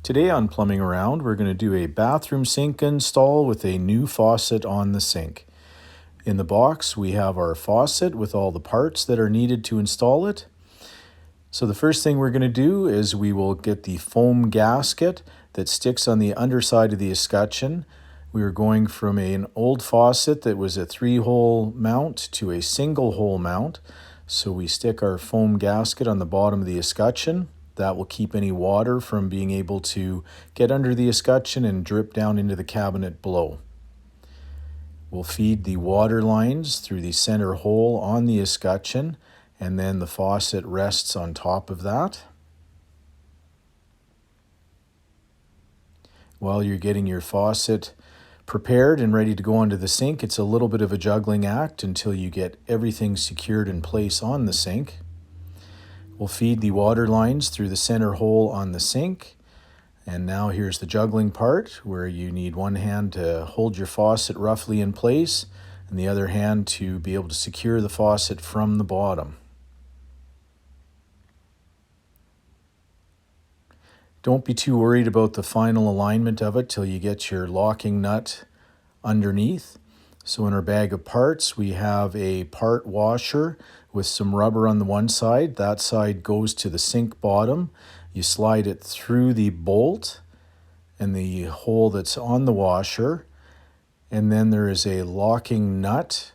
Today on Plumbing Around, we're going to do a bathroom sink install with a new faucet on the sink. In the box, we have our faucet with all the parts that are needed to install it. So the first thing we're going to do is we will get the foam gasket that sticks on the underside of the escutcheon. We are going from an old faucet that was a 3-hole mount to a single hole mount. So we stick our foam gasket on the bottom of the escutcheon. That will keep any water from being able to get under the escutcheon and drip down into the cabinet below. We'll feed the water lines through the center hole on the escutcheon, and then the faucet rests on top of that. While you're getting your faucet prepared and ready to go onto the sink, it's a little bit of a juggling act until you get everything secured in place on the sink. We'll feed the water lines through the center hole on the sink. And now here's the juggling part, where you need one hand to hold your faucet roughly in place and the other hand to be able to secure the faucet from the bottom. Don't be too worried about the final alignment of it till you get your locking nut underneath. So in our bag of parts, we have a part washer with some rubber on the one side. That side goes to the sink bottom. You slide it through the bolt and the hole that's on the washer. And then there is a locking nut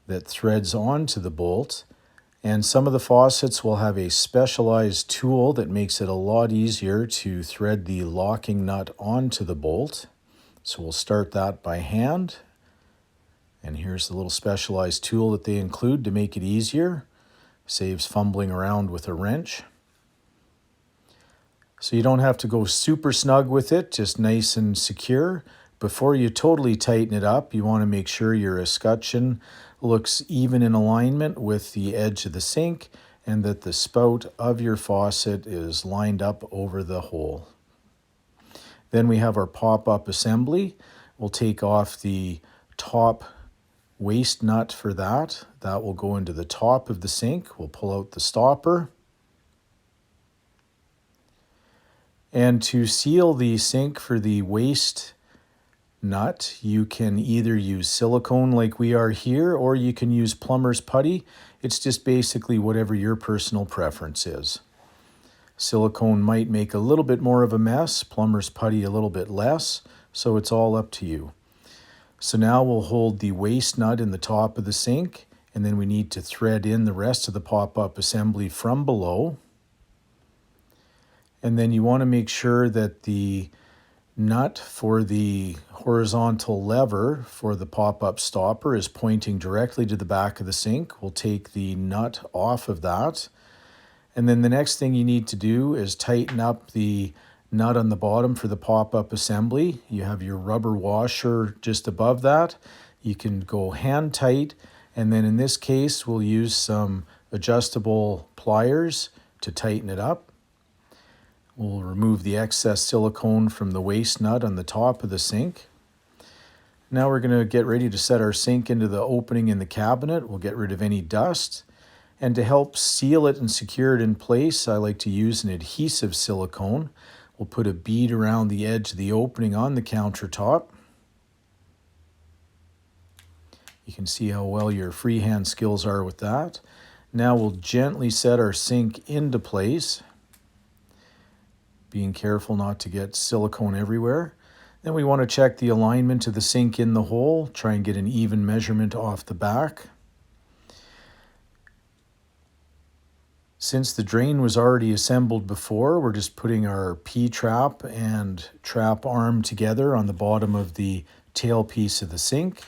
that threads onto the bolt. And some of the faucets will have a specialized tool that makes it a lot easier to thread the locking nut onto the bolt. So we'll start that by hand. And here's the little specialized tool that they include to make it easier. Saves fumbling around with a wrench. So you don't have to go super snug with it, just nice and secure. Before you totally tighten it up, you want to make sure your escutcheon looks even in alignment with the edge of the sink and that the spout of your faucet is lined up over the hole. Then we have our pop-up assembly. We'll take off the top waste nut for that. That will go into the top of the sink. We'll pull out the stopper. And to seal the sink for the waste nut, you can either use silicone like we are here, or you can use plumber's putty. It's just basically whatever your personal preference is. Silicone might make a little bit more of a mess, plumber's putty a little bit less, so it's all up to you. So now we'll hold the waste nut in the top of the sink, and then we need to thread in the rest of the pop-up assembly from below. And then you want to make sure that the nut for the horizontal lever for the pop-up stopper is pointing directly to the back of the sink. We'll take the nut off of that. And then the next thing you need to do is tighten up the nut on the bottom for the pop-up assembly. You have your rubber washer just above that. You can go hand tight, and then in this case we'll use some adjustable pliers to tighten it up. We'll remove the excess silicone from the waste nut on the top of the sink. Now we're going to get ready to set our sink into the opening in the cabinet. We'll get rid of any dust. And to help seal it and secure it in place, I like to use an adhesive silicone. We'll put a bead around the edge of the opening on the countertop. You can see how well your freehand skills are with that. Now we'll gently set our sink into place, being careful not to get silicone everywhere. Then we want to check the alignment of the sink in the hole, try and get an even measurement off the back. Since the drain was already assembled before, we're just putting our P-trap and trap arm together on the bottom of the tailpiece of the sink.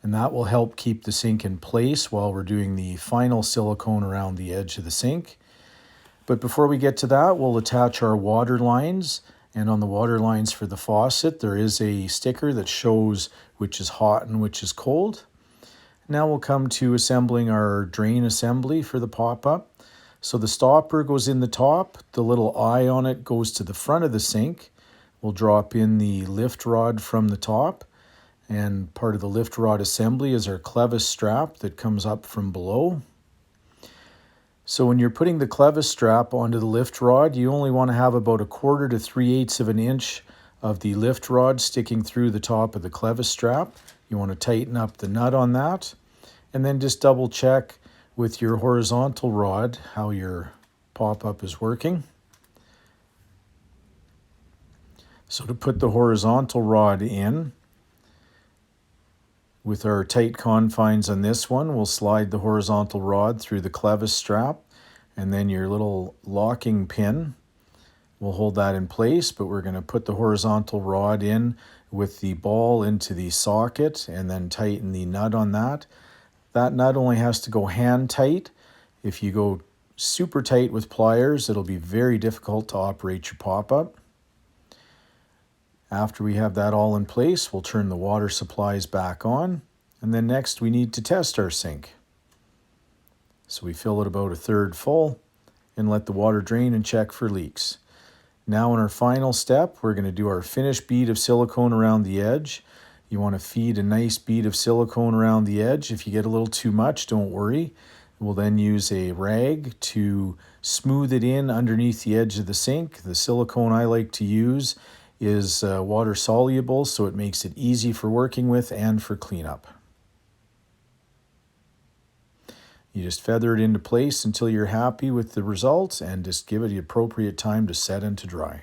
And that will help keep the sink in place while we're doing the final silicone around the edge of the sink. But before we get to that, we'll attach our water lines. And on the water lines for the faucet, there is a sticker that shows which is hot and which is cold. Now we'll come to assembling our drain assembly for the pop-up. So the stopper goes in the top, the little eye on it goes to the front of the sink. We'll drop in the lift rod from the top, and part of the lift rod assembly is our clevis strap that comes up from below. So when you're putting the clevis strap onto the lift rod, you only want to have about 1/4 to 3/8 of an inch of the lift rod sticking through the top of the clevis strap. You want to tighten up the nut on that, and then just double check with your horizontal rod how your pop-up is working. So to put the horizontal rod in, with our tight confines on this one, we'll slide the horizontal rod through the clevis strap, and then your little locking pin will hold that in place, but we're going to put the horizontal rod in with the ball into the socket and then tighten the nut on that. That nut only has to go hand tight. If you go super tight with pliers, it'll be very difficult to operate your pop-up. After we have that all in place, we'll turn the water supplies back on, and then next we need to test our sink. So we fill it about 1/3 full and let the water drain and check for leaks. Now in our final step, we're going to do our finish bead of silicone around the edge. You want to feed a nice bead of silicone around the edge. If you get a little too much, don't worry. We'll then use a rag to smooth it in underneath the edge of the sink. The silicone I like to use is water soluble, so it makes it easy for working with and for cleanup. You just feather it into place until you're happy with the results and just give it the appropriate time to set and to dry.